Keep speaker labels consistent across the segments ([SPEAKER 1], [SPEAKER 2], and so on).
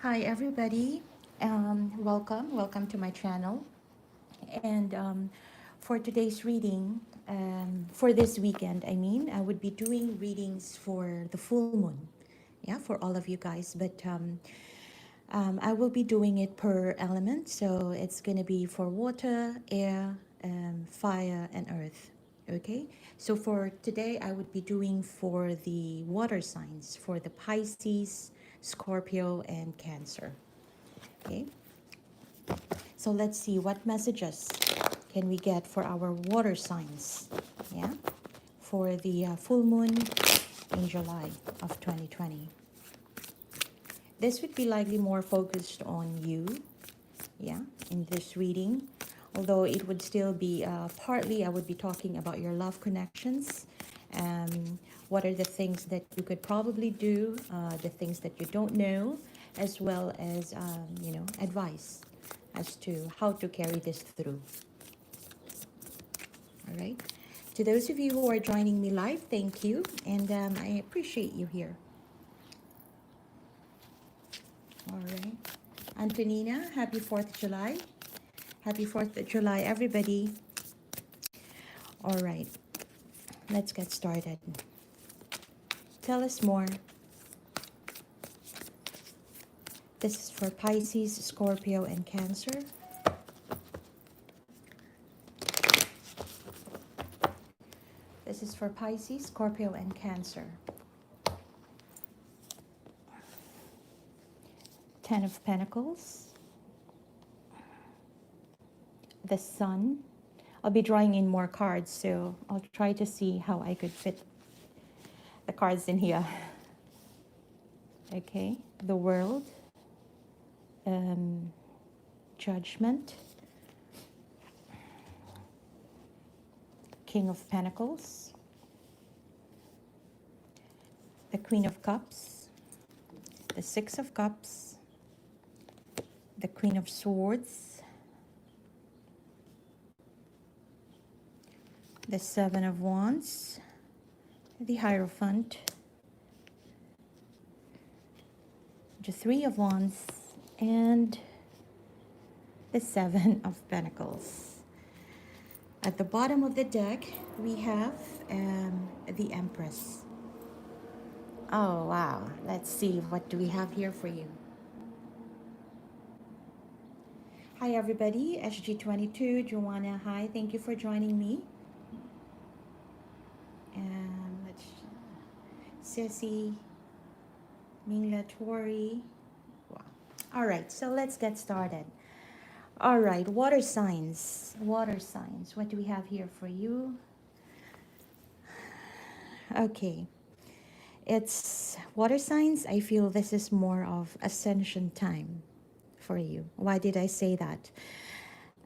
[SPEAKER 1] Hi everybody, welcome to my channel. And for today's reading, for this weekend, I would be doing readings for the full moon, yeah, for all of you guys. But I will be doing it per element, so it's gonna be for water, air, fire, and earth. Okay, so for today, I would be doing for the water signs, for the Pisces, Scorpio, and Cancer. Okay, so let's see what messages can we get for our water signs, yeah, for the full moon in July of 2020. This would be likely more focused on you, yeah, in this reading, although it would still be partly I would be talking about your love connections. What are the things that you could probably do, the things that you don't know, as well as advice as to how to carry this through. All right, to those of you who are joining me live, thank you, and I appreciate you here. All right, Antonina, happy 4th of July. Happy 4th of July, everybody. All right, let's get started. Tell us more. This is for Pisces, Scorpio, and Cancer. This is for Pisces, Scorpio, and Cancer. 10 of Pentacles. The Sun. I'll be drawing in more cards, so I'll try to see how I could fit the cards in here. Okay, the World. Judgment. King of Pentacles. The Queen of Cups. The Six of Cups. The Queen of Swords. The Seven of Wands. The Hierophant. The Three of Wands. And the Seven of Pentacles. At the bottom of the deck, we have the Empress. Oh, wow. Let's see, what do we have here for you? Hi, everybody. SG22, Joanna, hi. Thank you for joining me. And let's Sissy, Mingla, Tori. Wow. All right, so let's get started. All right, water signs. Water signs. What do we have here for you? Okay. It's water signs. I feel this is more of ascension time for you. Why did I say that?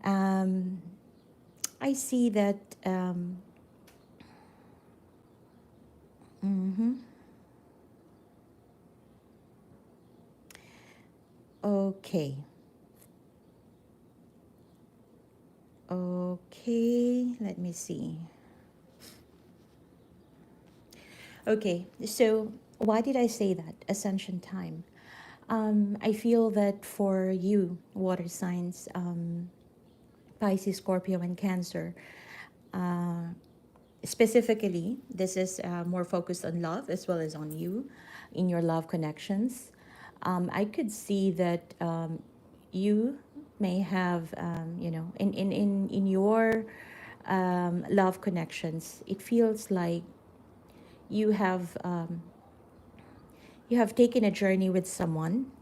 [SPEAKER 1] I see that okay. Okay, let me see. Okay, so why did I say that? Ascension time. I feel that for you, water signs, Pisces, Scorpio, and Cancer, specifically, this is more focused on love as well as on you in your love connections. I could see that you may have, in your love connections, it feels like you have taken a journey with someone,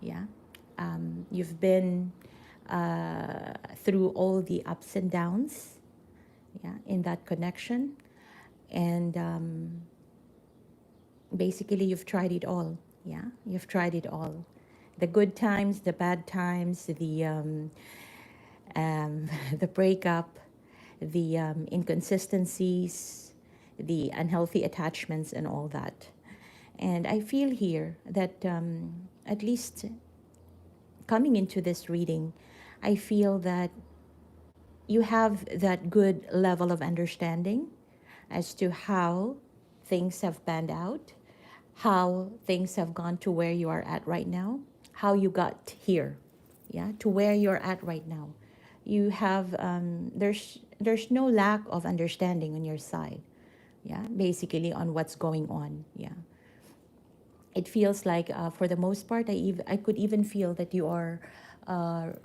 [SPEAKER 1] yeah. You've been through all the ups and downs, yeah, in that connection, and basically you've tried it all, yeah. You've tried it all, the good times, the bad times, the the breakup, the inconsistencies, the unhealthy attachments, and all that. And I feel here that at least coming into this reading, I feel that you have that good level of understanding as to how things have panned out, how things have gone to where you are at right now, how you got here, yeah, to where you're at right now. You have there's no lack of understanding on your side, yeah, basically on what's going on, yeah. It feels like for the most part, I could even feel that you are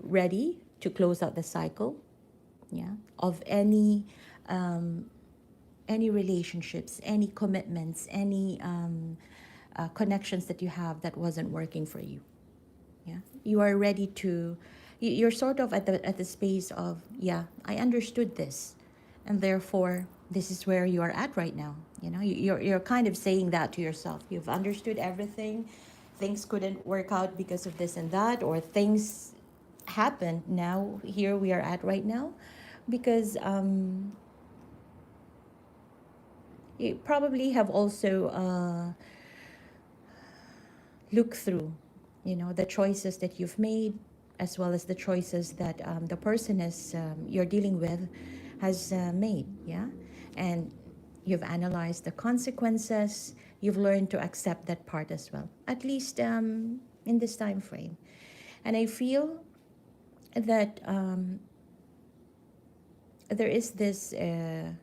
[SPEAKER 1] ready to close out the cycle, yeah, of any relationships, any commitments, any connections that you have that wasn't working for you. Yeah, you are ready to. You're sort of at the space of, yeah, I understood this, and therefore this is where you are at right now. You know, you're kind of saying that to yourself. You've understood everything. Things couldn't work out because of this and that, or things happened. Now here we are at right now, because you probably have also looked through, you know, the choices that you've made, as well as the choices that the person is you're dealing with has made, yeah. And you've analyzed the consequences. You've learned to accept that part as well, at least in this time frame. And I feel that there is this in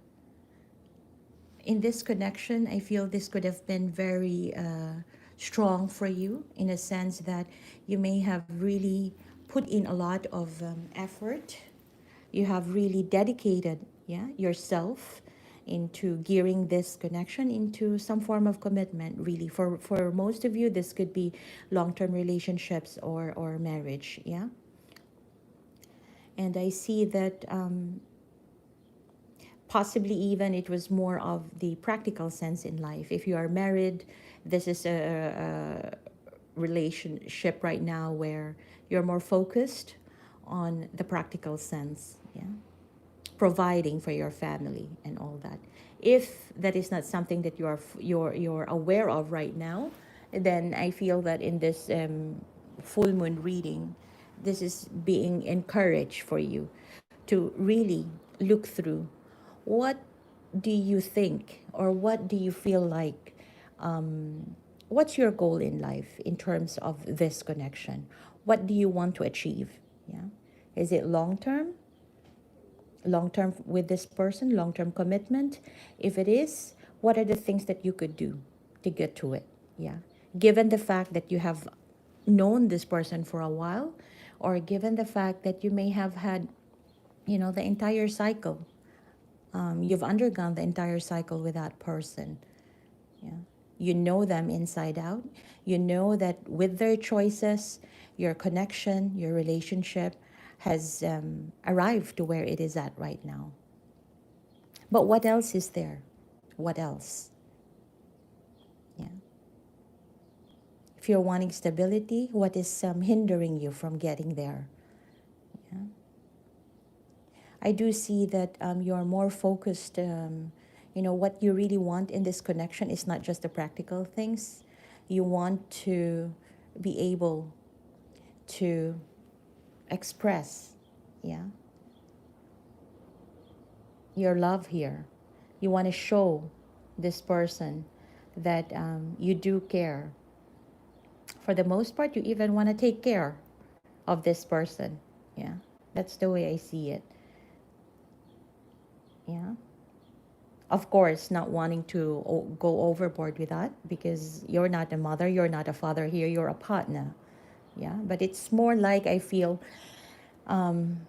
[SPEAKER 1] this connection, I feel this could have been very strong for you, in a sense that you may have really put in a lot of effort. You have really dedicated, yeah, yourself into gearing this connection into some form of commitment. Really, for most of you, this could be long-term relationships or marriage, yeah. And I see that possibly even it was more of the practical sense in life. If you are married, this is a relationship right now where you're more focused on the practical sense, yeah, providing for your family and all that. If that is not something that you're aware of right now, then I feel that in this full moon reading, this is being encouraged for you to really look through what do you think, or what do you feel like, what's your goal in life in terms of this connection. What do you want to achieve, yeah? Is it long term with this person, long term commitment? If it is, what are the things that you could do to get to it, yeah, given the fact that you have known this person for a while, or given the fact that you may have had, you know, the entire cycle, you've undergone the entire cycle with that person, yeah. You know them inside out. You know that with their choices, your connection, your relationship has arrived to where it is at right now. But what else is there? What else? Yeah. If you're wanting stability, what is hindering you from getting there? Yeah. I do see that you're more focused. You know, what you really want in this connection is not just the practical things. You want to be able to express, yeah, your love here. You want to show this person that you do care. For the most part, you even want to take care of this person. Yeah, that's the way I see it. Yeah. Of course, not wanting to go overboard with that, because you're not a mother, you're not a father here, you're a partner. Yeah, but it's more like, I feel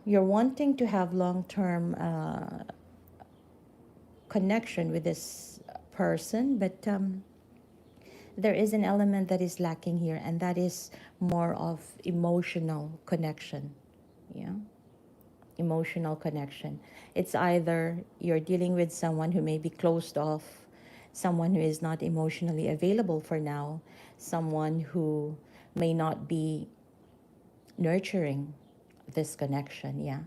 [SPEAKER 1] you're wanting to have long-term connection with this person, but there is an element that is lacking here, and that is more of emotional connection. Yeah, emotional connection. It's either you're dealing with someone who may be closed off, someone who is not emotionally available for now, someone who may not be nurturing this connection, yeah.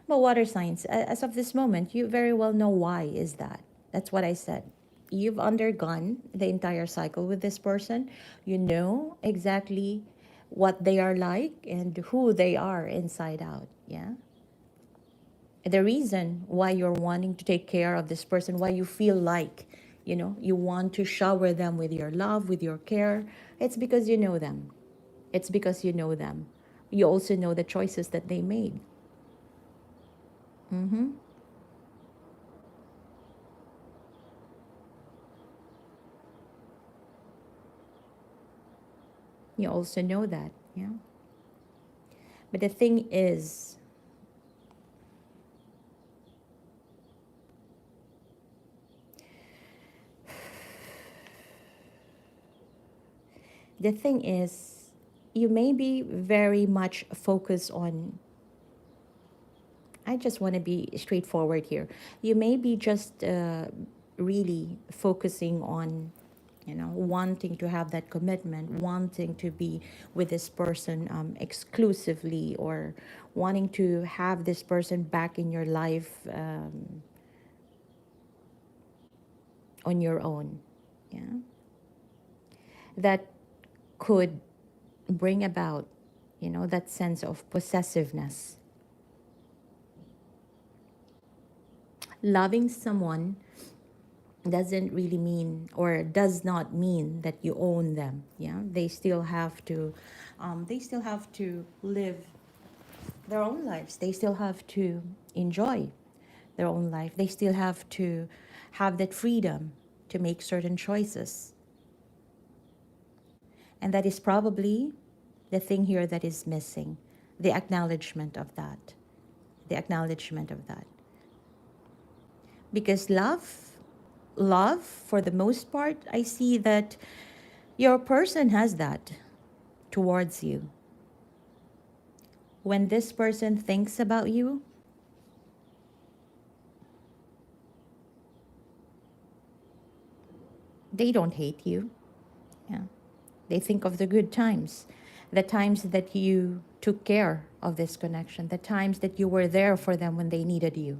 [SPEAKER 1] But water signs, as of this moment, you very well know why is that. That's what I said. You've undergone the entire cycle with this person. You know exactly what they are like and who they are inside out, yeah. The reason why you're wanting to take care of this person, why you feel like You know, you want to shower them with your love, with your care. It's because you know them. It's because you know them. You also know the choices that they made. Mm-hmm. You also know that, yeah. But the thing is, the thing is, you may be very much focused on, I just want to be straightforward here. You may be just really focusing on, you know, wanting to have that commitment, wanting to be with this person exclusively, or wanting to have this person back in your life on your own. Yeah. That could bring about, you know, that sense of possessiveness. Loving someone doesn't really mean, or does not mean, that you own them. Yeah, they still have to live their own lives. They still have to enjoy their own life. They still have to have that freedom to make certain choices. And that is probably the thing here that is missing, the acknowledgement of that. The acknowledgement of that. Because love, for the most part, I see that your person has that towards you. When this person thinks about you, they don't hate you. Yeah. They think of the good times, the times that you took care of this connection, the times that you were there for them when they needed you.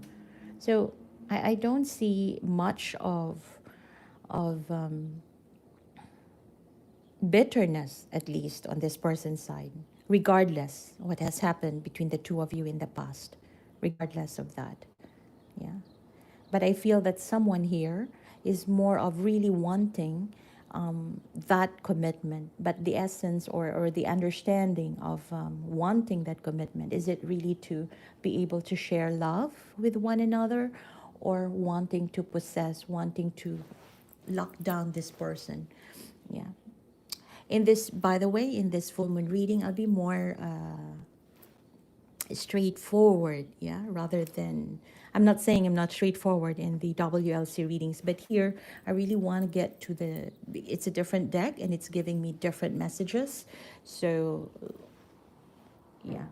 [SPEAKER 1] So I don't see much of bitterness, at least on this person's side, regardless what has happened between the two of you in the past, regardless of that. Yeah. But I feel that someone here is more of really wanting that commitment. But the essence, or the understanding of wanting that commitment, is it really to be able to share love with one another, or wanting to possess, wanting to lock down this person? Yeah. In this, by the way, in this full moon reading, I'll be more straightforward, yeah, rather than, I'm not saying I'm not straightforward in the WLC readings, but here I really want to get to the, it's a different deck and it's giving me different messages. So yeah,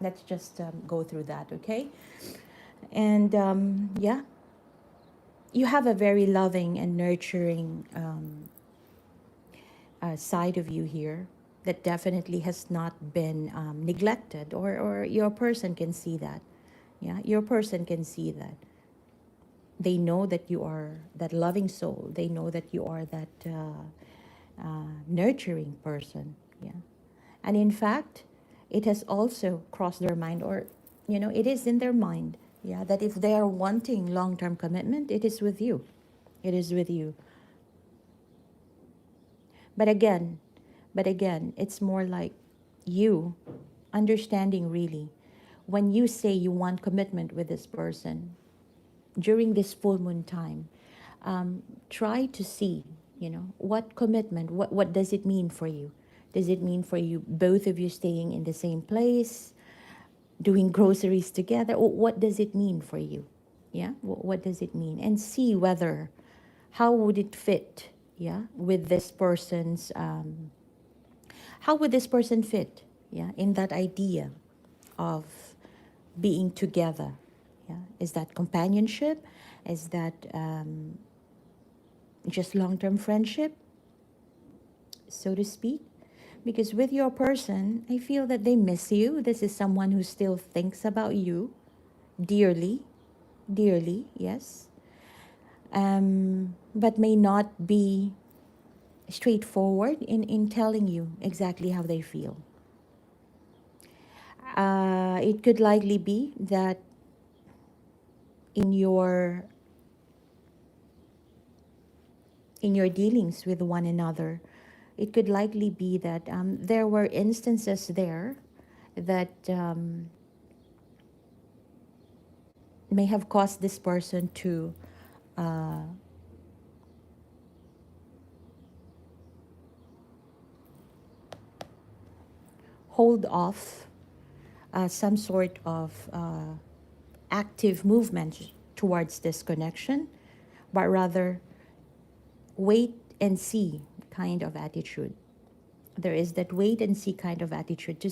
[SPEAKER 1] let's just go through that, okay? And yeah, you have a very loving and nurturing side of you here that definitely has not been neglected, or your person can see that. Yeah, your person can see that. They know that you are that loving soul. They know that you are that nurturing person. Yeah. And in fact, it has also crossed their mind, or, you know, it is in their mind, yeah, that if they are wanting long-term commitment, it is with you. It is with you. But again, it's more like you understanding really, when you say you want commitment with this person during this full moon time, try to see, you know, what commitment, what does it mean for you? Does it mean for you both of you staying in the same place, doing groceries together? Or what does it mean for you? Yeah, what does it mean? And see whether, how would it fit, yeah, with this person's, how would this person fit, yeah, in that idea of being together? Yeah, is that companionship? Is that just long-term friendship, so to speak? Because with your person, I feel that they miss you. This is someone who still thinks about you dearly, dearly, yes, but may not be straightforward in telling you exactly how they feel. It could likely be that in your in your dealings with one another. It could likely be that there were instances there that may have caused this person to uh, hold off some sort of active movement towards this connection, but rather wait and see kind of attitude. There is that wait and see kind of attitude to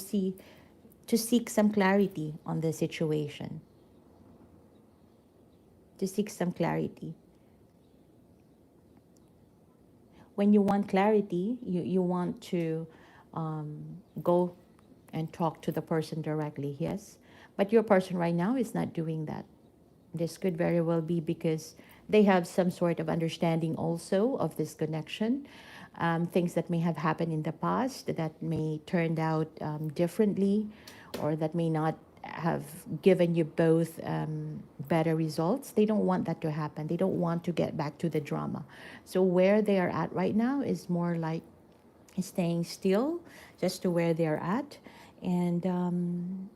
[SPEAKER 1] seek some clarity on the situation, to seek some clarity. When you want clarity, you want to go and talk to the person directly, yes. But your person right now is not doing that. This could very well be because they have some sort of understanding also of this connection. Things that may have happened in the past that may turned out differently, or that may not have given you both better results. They don't want that to happen. They don't want to get back to the drama. So where they are at right now is more like staying still, just to where they're at, and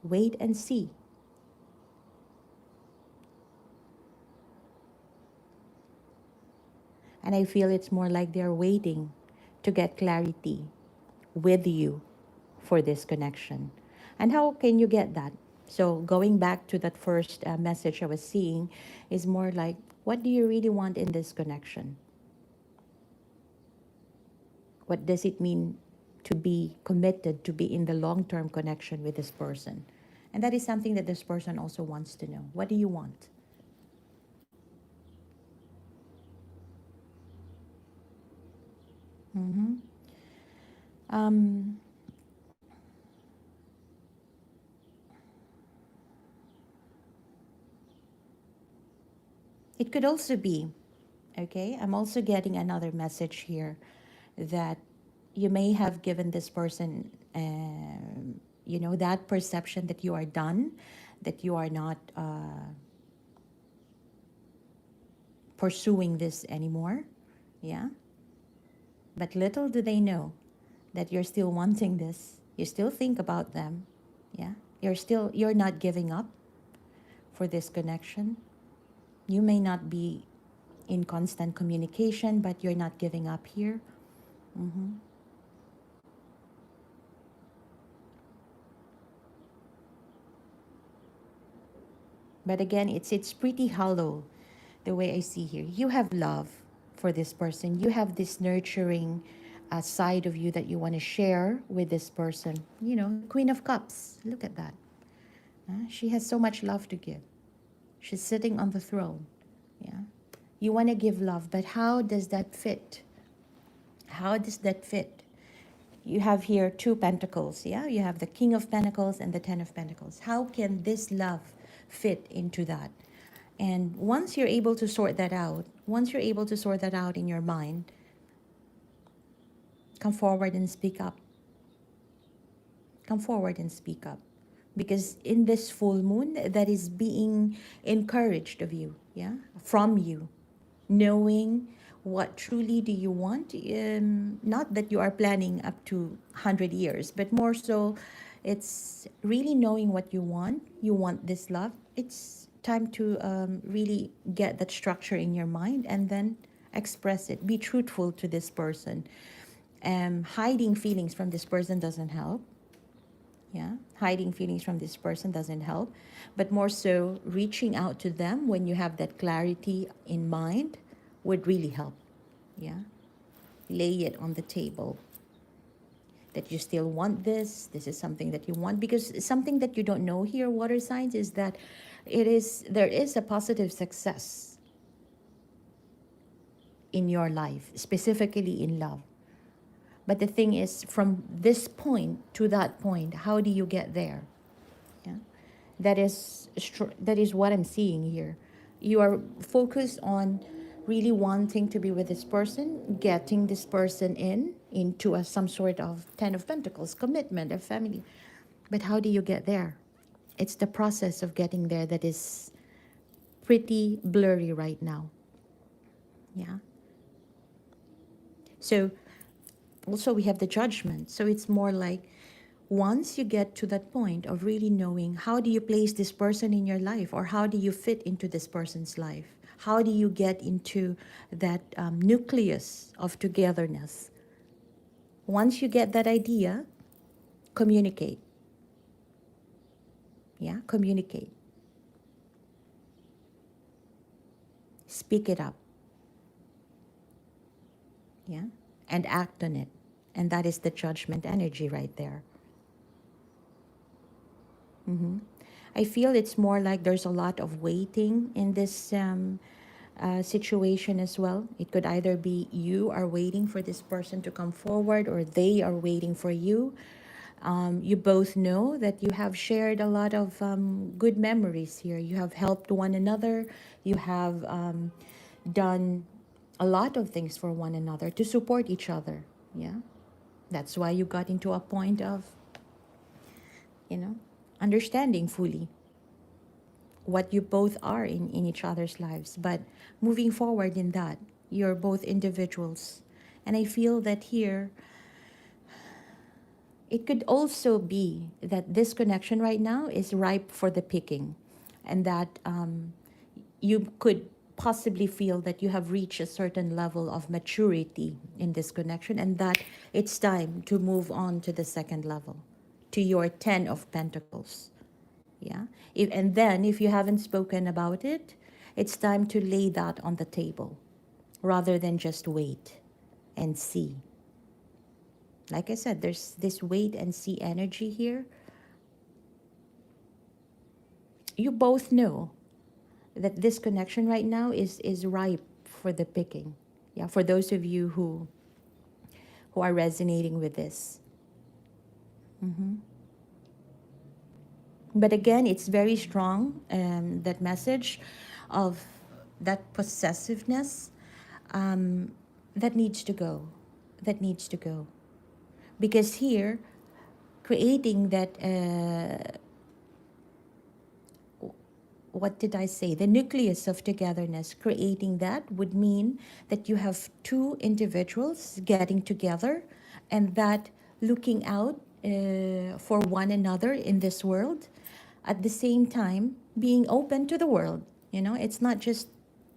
[SPEAKER 1] wait and see. And I feel it's more like they're waiting to get clarity with you for this connection. And how can you get that? So going back to that first message I was seeing is more like, what do you really want in this connection? What does it mean to be committed, to be in the long-term connection with this person? And that is something that this person also wants to know. What do you want? Mm-hmm. Um, it could also be, okay, I'm also getting another message here that you may have given this person, that perception that you are done, that you are not pursuing this anymore. Yeah. But little do they know that you're still wanting this. You still think about them. Yeah. You're not giving up for this connection. You may not be in constant communication, but you're not giving up here. Mm-hmm. But again, it's pretty hollow the way I see here. You have love for this person. You have this nurturing side of you that you want to share with this person. Queen of Cups. Look at that. She has so much love to give. She's sitting on the throne. Yeah. You want to give love, but how does that fit? How does that fit? You have here two pentacles. Yeah. You have the King of Pentacles and the Ten of Pentacles. How can this love fit into that? And once you're able to sort that out, in your mind, come forward and speak up. Come forward and speak up. Because in this full moon, that is being encouraged of you, yeah, from you, knowing what truly do you want. Not that you are planning up to 100 years, but more so, it's really knowing what you want. You want this love. It's time to really get that structure in your mind and then express it. Be truthful to this person. Hiding feelings from this person doesn't help. Yeah, hiding feelings from this person doesn't help, but more so reaching out to them when you have that clarity in mind would really help. Yeah, lay it on the table that you still want this. This is something that you want, because something that you don't know here, water signs, is that there is a positive success in your life, specifically in love. But the thing is, from this point to that point, how do you get there? Yeah, that is what I'm seeing here. You are focused on really wanting to be with this person, getting this person into some sort of Ten of Pentacles, commitment, a family. But how do you get there? It's the process of getting there that is pretty blurry right now. Yeah. So also we have the Judgment. So it's more like, once you get to that point of really knowing how do you place this person in your life, or how do you fit into this person's life, how do you get into that nucleus of togetherness, once you get that idea, communicate. Yeah, communicate. Speak it up. Yeah, and act on it. And that is the Judgment energy right there. hmm I feel it's more like there's a lot of waiting in this situation as well. It could either be you are waiting for this person to come forward, or they are waiting for you. You both know that you have shared a lot of good memories here. You have helped one another. You have done a lot of things for one another to support each other. Yeah. That's why you got into a point of, understanding fully what you both are in each other's lives. But moving forward in that, you're both individuals. And I feel that here, it could also be that this connection right now is ripe for the picking, and that you could possibly feel that you have reached a certain level of maturity in this connection, and that it's time to move on to the second level, to your 10 of Pentacles. Yeah. And then if you haven't spoken about it, it's time to lay that on the table rather than just wait and see. Like I said, there's this wait and see energy here. You both know that this connection right now is ripe for the picking. Yeah, for those of you who are resonating with this. hmm But again, it's very strong, that message of that possessiveness, um, that needs to go. That needs to go. Because here, creating that, what did I say? The nucleus of togetherness, creating that would mean that you have two individuals getting together, and that looking out for one another in this world, at the same time being open to the world. It's not just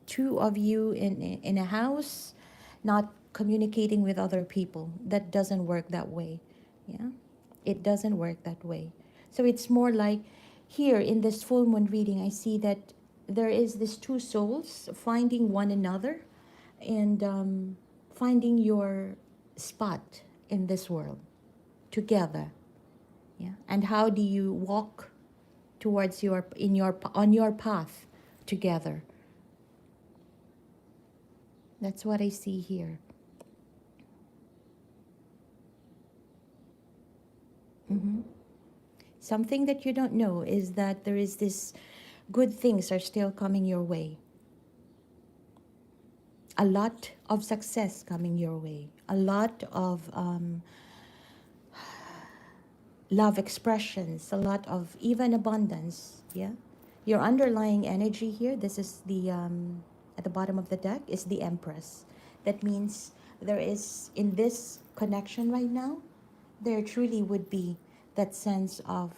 [SPEAKER 1] two of you in a house, not communicating with other people. That doesn't work that way. Yeah, it doesn't work that way. So it's more like, here in this full moon reading, I see that there is this two souls finding one another, and finding your spot in this world together. Yeah, and how do you walk towards on your path together? That's what I see here. hmm Something that you don't know is that there is this good things are still coming your way. A lot of success coming your way. A lot of love expressions. A lot of even abundance. Yeah. Your underlying energy here, this is the, at the bottom of the deck, is the Empress. That means there is, in this connection right now, there truly would be that sense of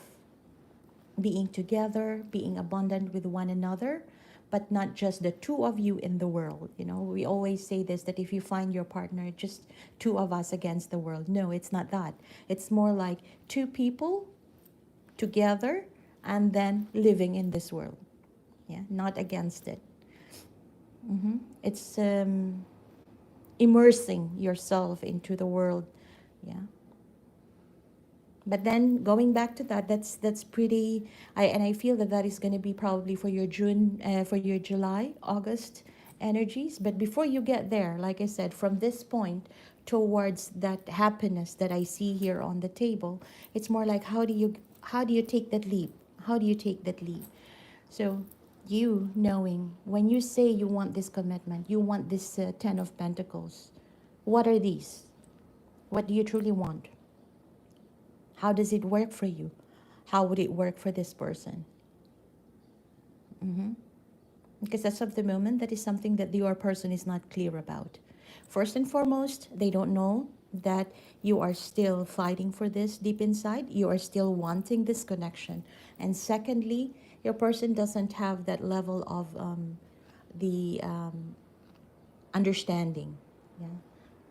[SPEAKER 1] being together, being abundant with one another, but not just the two of you in the world. We always say this, that if you find your partner, just two of us against the world. No, it's not that. It's more like two people together and then living in this world. Yeah, not against it. It's immersing yourself into the world. Yeah. But then going back to that, that's pretty. I feel that that is going to be probably for your June, for your July, August energies. But before you get there, like I said, from this point towards that happiness that I see here on the table, it's more like, how do you take that leap? How do you take that leap? So you knowing, when you say you want this commitment, you want this 10 of Pentacles, what are these? What do you truly want? How does it work for you? How would it work for this person? Because as of the moment, that is something that your person is not clear about. First and foremost, they don't know that you are still fighting for this deep inside. You are still wanting this connection. And secondly, your person doesn't have that level of the understanding. Yeah.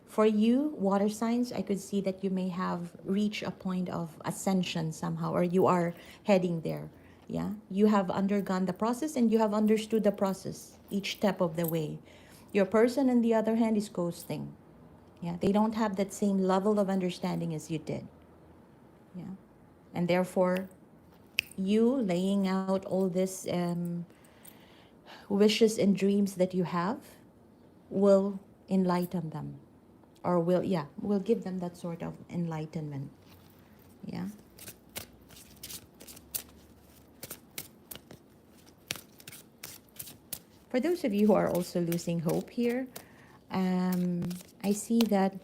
[SPEAKER 1] For you, water signs, I could see that you may have reached a point of ascension somehow, or you are heading there. Yeah. You have undergone the process and you have understood the process each step of the way. Your person, on the other hand, is coasting. Yeah. They don't have that same level of understanding as you did. Yeah. And therefore, you laying out all this wishes and dreams that you have will enlighten them, or will give them that sort of enlightenment. Yeah. For those of you who are also losing hope here, I see that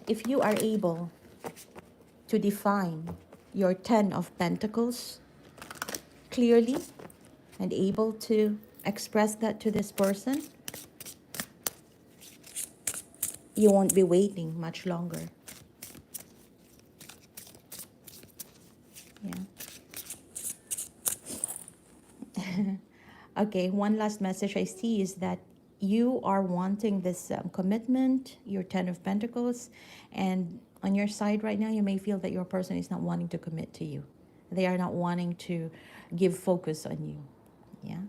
[SPEAKER 1] if you are able to define your 10 of Pentacles clearly and able to express that to this person, you won't be waiting much longer. Yeah. Okay, one last message I see is that you are wanting this commitment, your 10 of Pentacles, and on your side right now, you may feel that your person is not wanting to commit to you. They are not wanting to give focus on you. Yeah.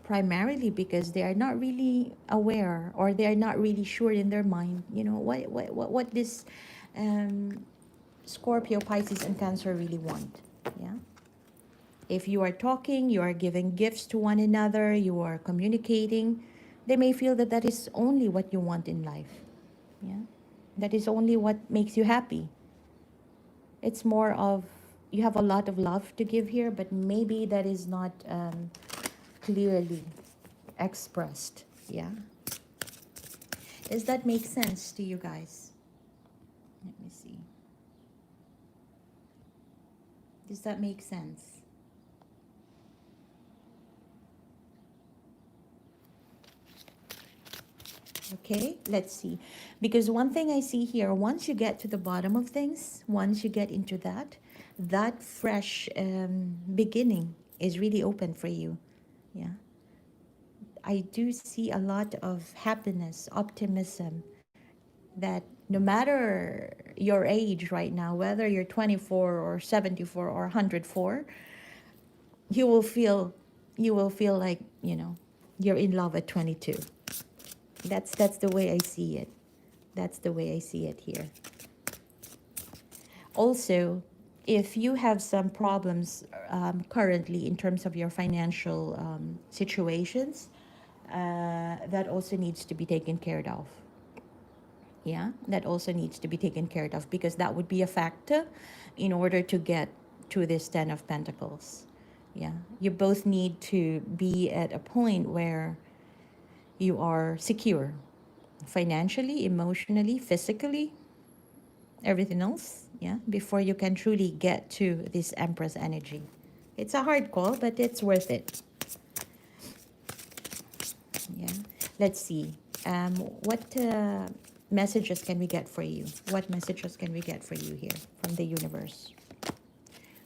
[SPEAKER 1] Primarily because they are not really aware, or they are not really sure in their mind, what this Scorpio, Pisces, and Cancer really want. Yeah. If you are talking, you are giving gifts to one another, you are communicating, they may feel that that is only what you want in life. Yeah. That is only what makes you happy. It's more of you have a lot of love to give here, but maybe that is not clearly expressed. Yeah. Does that make sense to you guys? Let me see. Does that make sense? Okay, let's see. Because one thing I see here, once you get to the bottom of things, once you get into that fresh beginning is really open for you. Yeah. I do see a lot of happiness, optimism, that no matter your age right now, whether you're 24 or 74 or 104, you will feel like, you're in love at 22. That's the way I see it. That's the way I see it here. Also, if you have some problems currently in terms of your financial situations, that also needs to be taken care of. Yeah, that also needs to be taken care of, because that would be a factor in order to get to this 10 of Pentacles. Yeah, you both need to be at a point where you are secure financially, emotionally, physically, everything else, yeah, before you can truly get to this Empress energy. It's a hard call, but it's worth it. Yeah. Let's see. What messages can we get for you? What messages can we get for you here from the universe?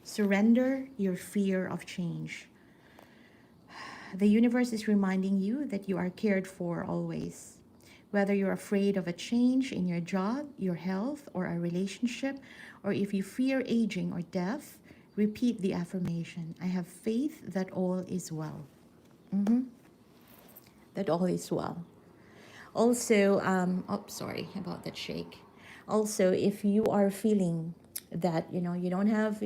[SPEAKER 1] Surrender your fear of change. The universe is reminding you that you are cared for always. Whether you're afraid of a change in your job, your health, or a relationship, or if you fear aging or death, repeat the affirmation. I have faith that all is well. That all is well. Also, sorry about that shake. Also, if you are feeling that, you don't have,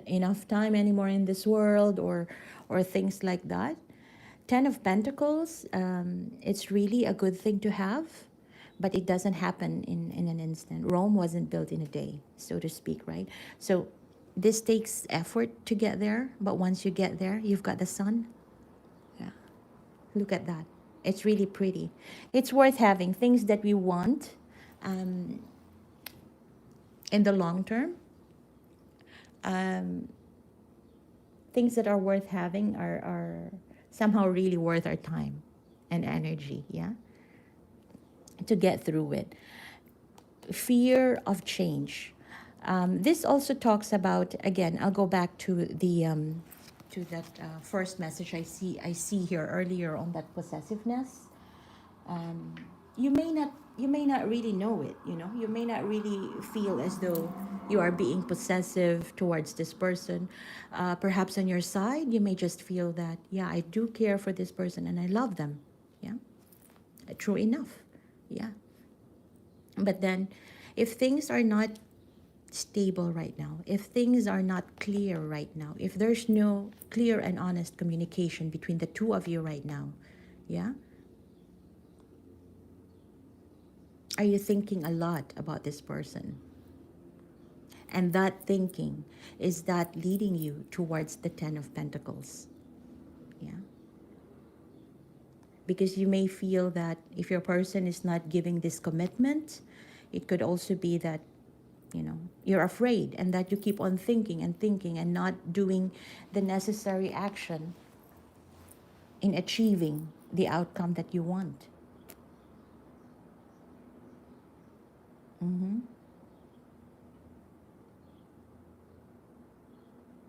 [SPEAKER 1] enough time anymore in this world, or things like that, 10 of Pentacles, it's really a good thing to have, but it doesn't happen in an instant. Rome wasn't built in a day, so to speak, right? So this takes effort to get there, but once you get there, you've got the sun. Yeah. Look at that. It's really pretty. It's worth having things that we want in the long term. Things that are worth having are somehow really worth our time. and energy, yeah, to get through it. Fear of change. This also talks about, again, I'll go back to that first message I see here earlier on that possessiveness. um, you may not really know it, you know, you may not really feel as though you are being possessive towards this person. Perhaps on your side you may just feel that, yeah, I do care for this person and I love them, yeah, true enough, yeah. But then if things are not stable right now, if things are not clear right now, if there's no clear and honest communication between the two of you right now, yeah, are you thinking a lot about this person? And that thinking, is that leading you towards the Ten of Pentacles? Yeah. Because you may feel that if your person is not giving this commitment, it could also be that, you know, you're afraid and that you keep on thinking and thinking and not doing the necessary action in achieving the outcome that you want. Mm-hmm.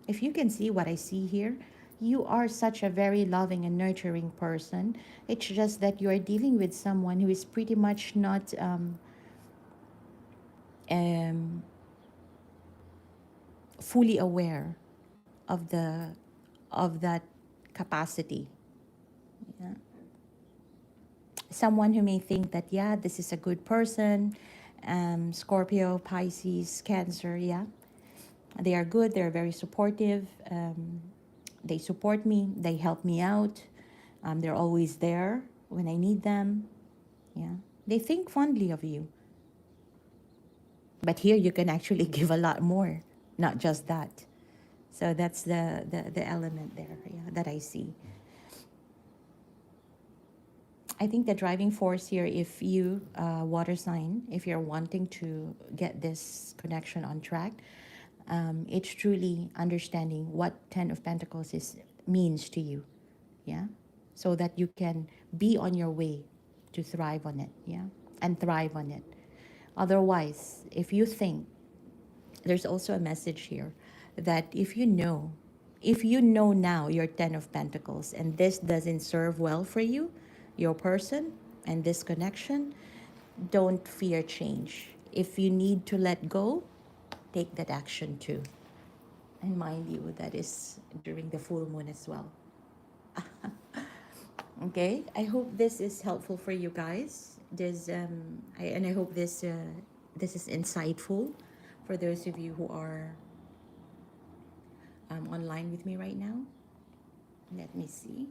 [SPEAKER 1] If you can see what I see here, you are such a very loving and nurturing person. It's just that you are dealing with someone who is pretty much not um, fully aware of that capacity. Yeah. Someone who may think that, yeah, this is a good person, Scorpio, Pisces, Cancer, yeah, they are good, they're very supportive, they support me, they help me out, they're always there when I need them, yeah, they think fondly of you. But here you can actually give a lot more, not just that. So that's the element there, yeah, that I see. I think the driving force here, if you, water sign, if you're wanting to get this connection on track, it's truly understanding what Ten of Pentacles means to you, yeah? So that you can be on your way to thrive on it, yeah? And thrive on it. Otherwise, if you think, there's also a message here that if you know now your Ten of Pentacles and this doesn't serve well for you, your person, and this connection, don't fear change. If you need to let go, take that action too. And mind you, that is during the full moon as well. Okay, I hope this is helpful for you guys. I hope this is insightful for those of you who are online with me right now. Let me see.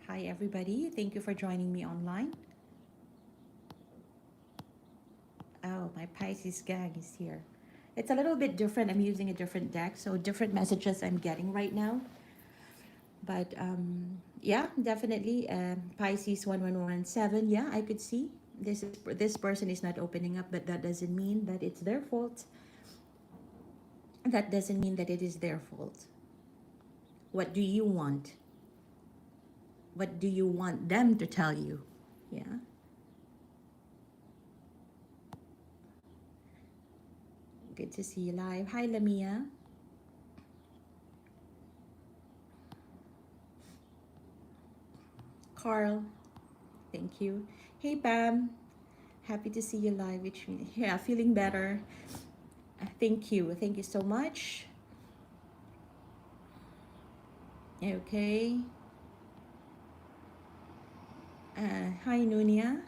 [SPEAKER 1] Hi everybody, thank you for joining me online. Oh, my Pisces gang is here. It's a little bit different. I'm using a different deck, so different messages I'm getting right now. But yeah, definitely Pisces 1117. Yeah, I could see this person is not opening up, but that doesn't mean that it's their fault. That doesn't mean that it is their fault. What do you want? What do you want them to tell you? Yeah. Good to see you live. Hi, Lamia. Carl, thank you. Hey, Pam. Happy to see you live. Yeah, feeling better. Thank you. Thank you so much. Okay. Hi, Nunia.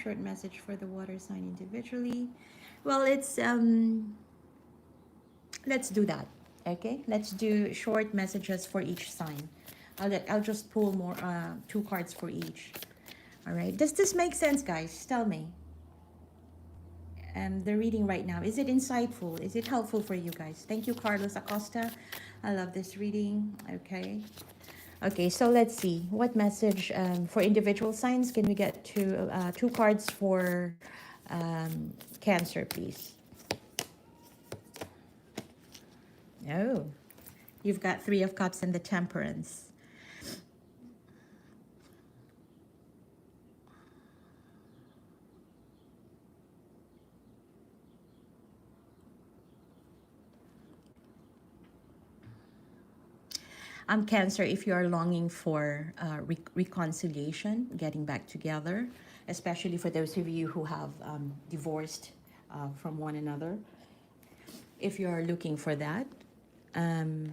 [SPEAKER 1] Short message for the water sign individually. Well, let's do that. Okay, let's do short messages for each sign. I'll just pull more 2 cards for each. All right. Does this make sense, guys? Tell me. The reading right now, is it insightful? Is it helpful for you guys? Thank you, Carlos Acosta. I love this reading. Okay. Okay, so let's see. What message for individual signs? Can we get 2 cards for Cancer, please? Oh, you've got Three of Cups and the Temperance. Cancer, if you are longing for reconciliation, getting back together, especially for those of you who have divorced from one another, if you are looking for that, um,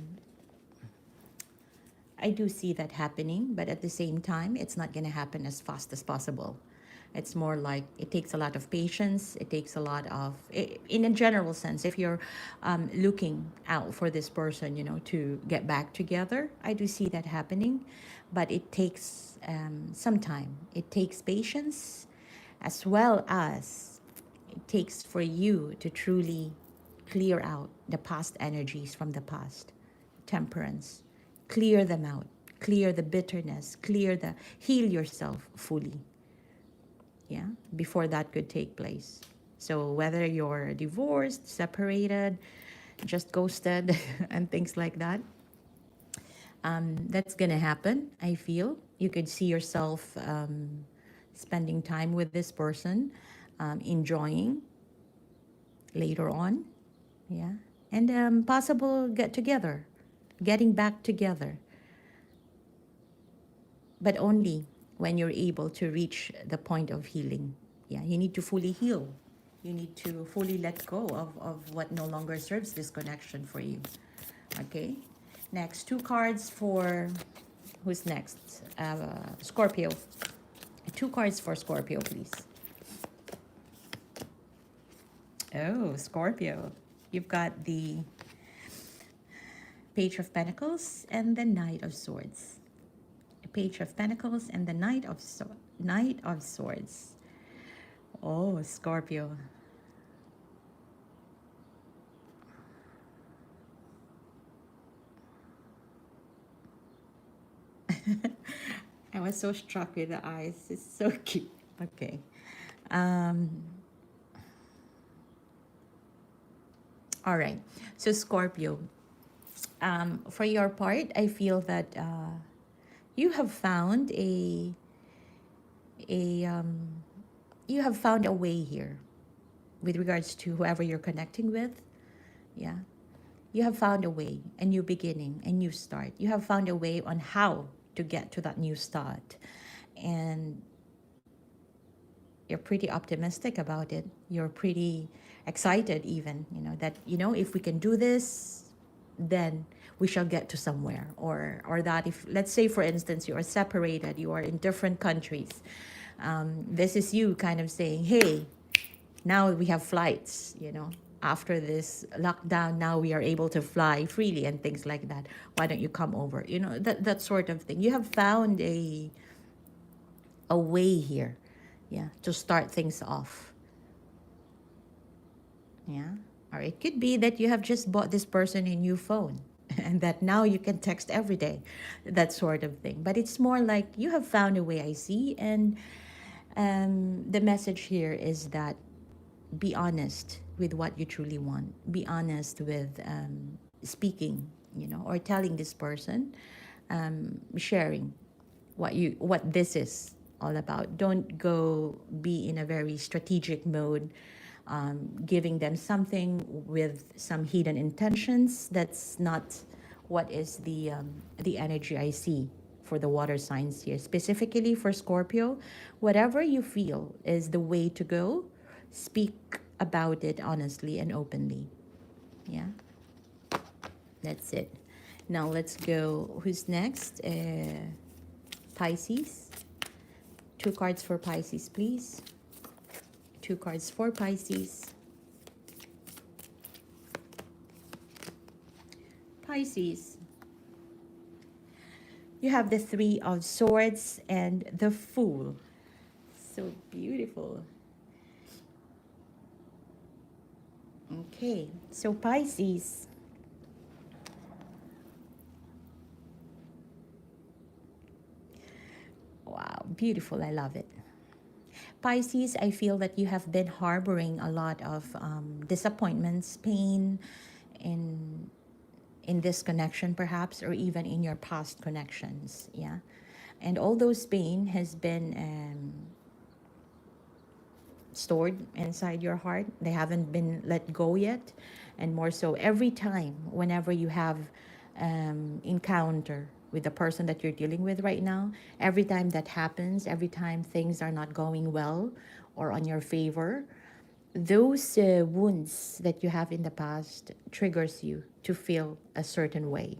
[SPEAKER 1] I do see that happening, but at the same time, it's not going to happen as fast as possible. It's more like it takes a lot of patience. It takes a lot of, in a general sense, if you're looking out for this person, you know, to get back together, I do see that happening, but it takes some time. It takes patience, as well as it takes for you to truly clear out the past energies from the past. Temperance. Clear them out. Clear the bitterness. Heal yourself fully. Yeah, before that could take place. So whether you're divorced, separated, just ghosted, and things like that, that's gonna happen. I feel you could see yourself spending time with this person, enjoying later on. Yeah, and possible get together, getting back together, but only when you're able to reach the point of healing. Yeah, you need to fully heal. You need to fully let go of what no longer serves this connection for you. Okay? Next, two cards for who's next? Scorpio. Two cards for Scorpio, please. Oh, Scorpio. You've got the Page of Pentacles and the Knight of Swords. Page of Pentacles and the Knight of Swords. Oh, Scorpio. I was so struck with the eyes. It's so cute. Okay. All right. So Scorpio, for your part, I feel that you have found a you have found a way here with regards to whoever you're connecting with. Yeah. You have found a way, a new beginning, a new start. You have found a way on how to get to that new start. And you're pretty optimistic about it. You're pretty excited even, you know, that, you know, if we can do this, then we shall get to somewhere. Or that if, let's say, for instance, you are separated, you are in different countries. This is you kind of saying, hey, now we have flights, you know, after this lockdown, now we are able to fly freely and things like that. Why don't you come over? You know, that sort of thing. You have found a way here, yeah, to start things off. Yeah. Or it could be that you have just bought this person a new phone and that now you can text every day, that sort of thing. But it's more like you have found a way, I see. And the message here is that be honest with what you truly want. Be honest with speaking, you know, or telling this person, sharing what this is all about. Don't go be in a very strategic mode, giving them something with some hidden intentions. That's not what is the energy I see for the water signs here. Specifically for Scorpio, whatever you feel is the way to go, speak about it honestly and openly. Yeah, that's it. Now let's go. Who's next? Pisces. Two cards for Pisces, please. Two cards for Pisces. Pisces. You have the Three of Swords and the Fool. So beautiful. Okay, so Pisces. Wow, beautiful. I love it. Pisces, I feel that you have been harboring a lot of disappointments, pain, and in this connection perhaps, or even in your past connections. Yeah. And all those pain has been stored inside your heart. They haven't been let go yet. And more so every time, whenever you have encounter with the person that you're dealing with right now, every time that happens, every time things are not going well or on your favor, those wounds that you have in the past triggers you to feel a certain way.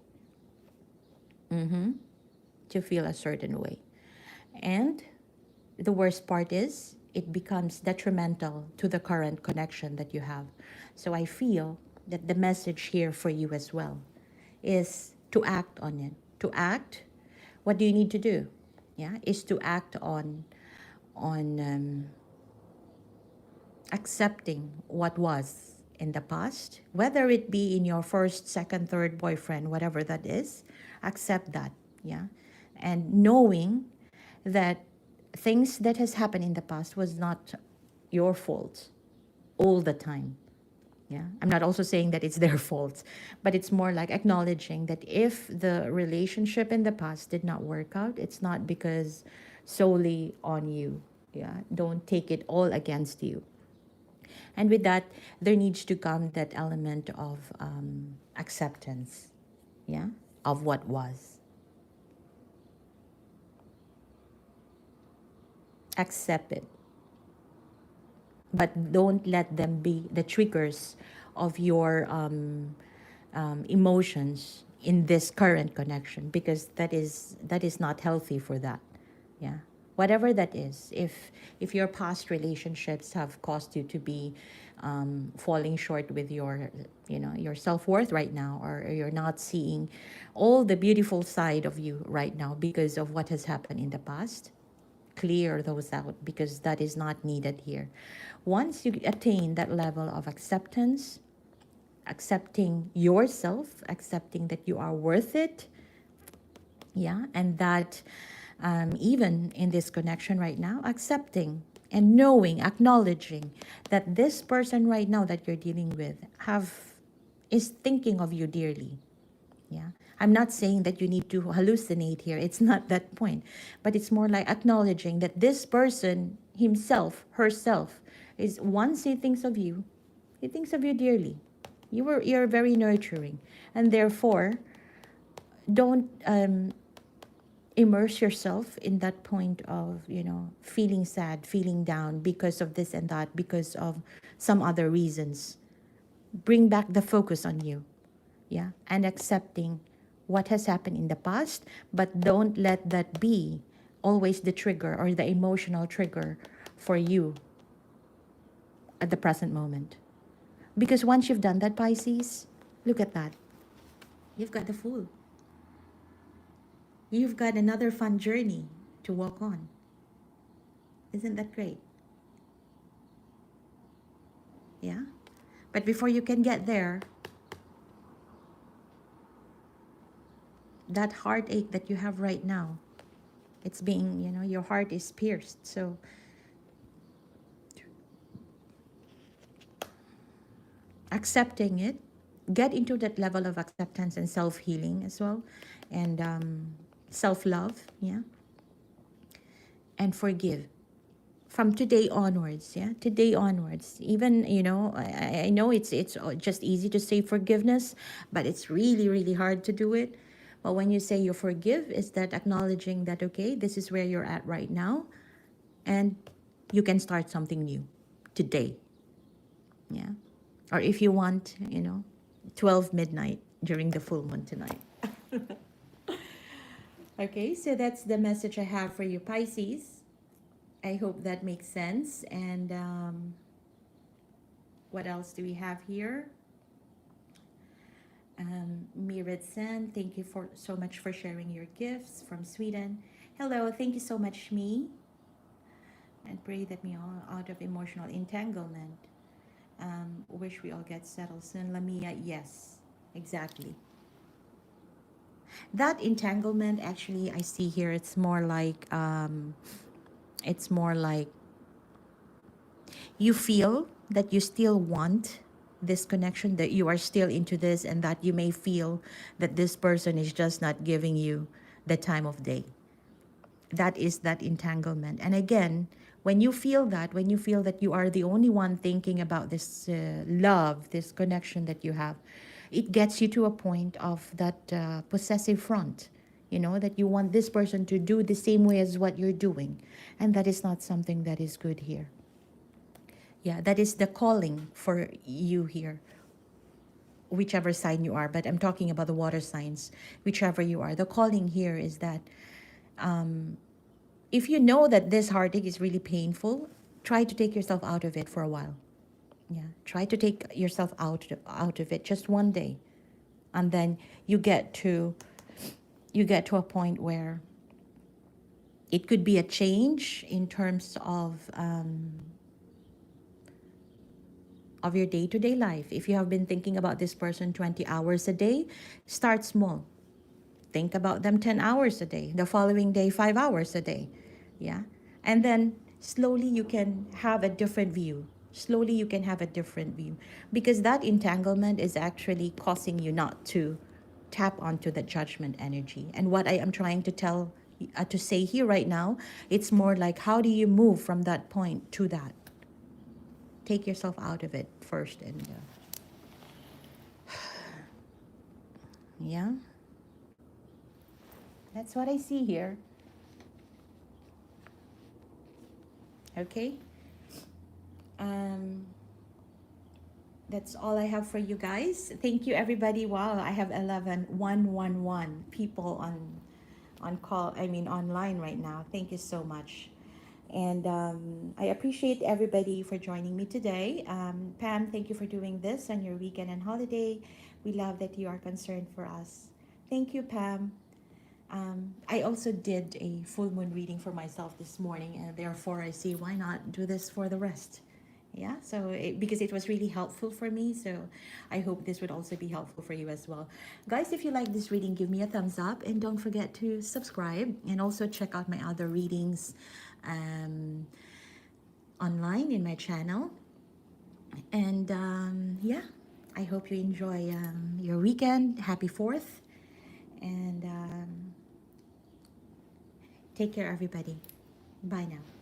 [SPEAKER 1] To feel a certain way. And the worst part is it becomes detrimental to the current connection that you have. So I feel that the message here for you as well is to act on it. To act, what do you need to do? Yeah, is to act on accepting what was in the past, whether it be in your first, second, third boyfriend, whatever that is. Accept that. Yeah, and knowing that things that has happened in the past was not your fault all the time. Yeah, I'm not also saying that it's their fault, but it's more like acknowledging that if the relationship in the past did not work out, it's not because solely on you. Yeah, don't take it all against you. And with that, there needs to come that element of acceptance, yeah, of what was. Accept it, but don't let them be the triggers of your emotions in this current connection, because that is not healthy for that. Yeah, whatever that is, if your past relationships have caused you to be falling short with your your self-worth right now, or you're not seeing all the beautiful side of you right now because of what has happened in the past, clear those out, because that is not needed here. Once you attain that level of acceptance, accepting yourself, accepting that you are worth it, yeah, and that even in this connection right now, accepting and knowing, acknowledging that this person right now that you're dealing with is thinking of you dearly. Yeah, I'm not saying that you need to hallucinate here. It's not that point, but it's more like acknowledging that this person himself, herself, is, once he thinks of you dearly. You're very nurturing, and therefore don't immerse yourself in that point of feeling sad, feeling down because of this and that, because of some other reasons. Bring back the focus on you, yeah, and accepting what has happened in the past, but don't let that be always the trigger or the emotional trigger for you at the present moment. Because once you've done that, Pisces, look at that, you've got the Fool. You've got another fun journey to walk on. Isn't that great? Yeah, but before you can get there, that heartache that you have right now, it's being, your heart is pierced. So accepting it, get into that level of acceptance and self-healing as well, and self-love, yeah, and forgive from today onwards. Yeah, today onwards. Even I know it's just easy to say forgiveness, but it's really really hard to do it. But when you say you forgive, is that acknowledging that, okay, this is where you're at right now, and you can start something new today. Yeah, or if you want, 12 midnight during the full moon tonight. Okay, so that's the message I have for you, Pisces. I hope that makes sense. And what else do we have here? Mirid-san, thank you for so much for sharing your gifts from Sweden. Hello, thank you so much, me. And pray that me all out of emotional entanglement. Wish we all get settled soon. Lamia, yes, exactly. That entanglement, actually, I see here, it's more like you feel that you still want this connection, that you are still into this, and that you may feel that this person is just not giving you the time of day. That is that entanglement. And again, when you feel that, when you feel that you are the only one thinking about this love, this connection that you have, it gets you to a point of that possessive front, you know, that you want this person to do the same way as what you're doing. And that is not something that is good here. Yeah, that is the calling for you here, whichever sign you are. But I'm talking about the water signs, whichever you are. The calling here is that if you know that this heartache is really painful, try to take yourself out of it for a while. Yeah, try to take yourself out of it just one day, and then you get to a point where it could be a change in terms of your day-to-day life. If you have been thinking about this person 20 hours a day, start small. Think about them 10 hours a day. The following day, 5 hours a day. Yeah. And then slowly you can have a different view. Slowly you can have a different view. Because that entanglement is actually causing you not to tap onto the judgment energy. And what I am trying to say here right now, it's more like, how do you move from that point to that? Take yourself out of it first. And yeah. That's what I see here. Okay. That's all I have for you guys. Thank you, everybody. Wow, I have 111 people on call. I mean, online right now. Thank you so much. And I appreciate everybody for joining me today. Pam, thank you for doing this on your weekend and holiday. We love that you are concerned for us. Thank you, Pam. I also did a full moon reading for myself this morning, and therefore I see why not do this for the rest. Yeah, so because it was really helpful for me, so I hope this would also be helpful for you as well. Guys, if you like this reading, give me a thumbs up, and don't forget to subscribe, and also check out my other readings online in my channel. And yeah, I hope you enjoy your weekend. Happy 4th, and take care, everybody. Bye now.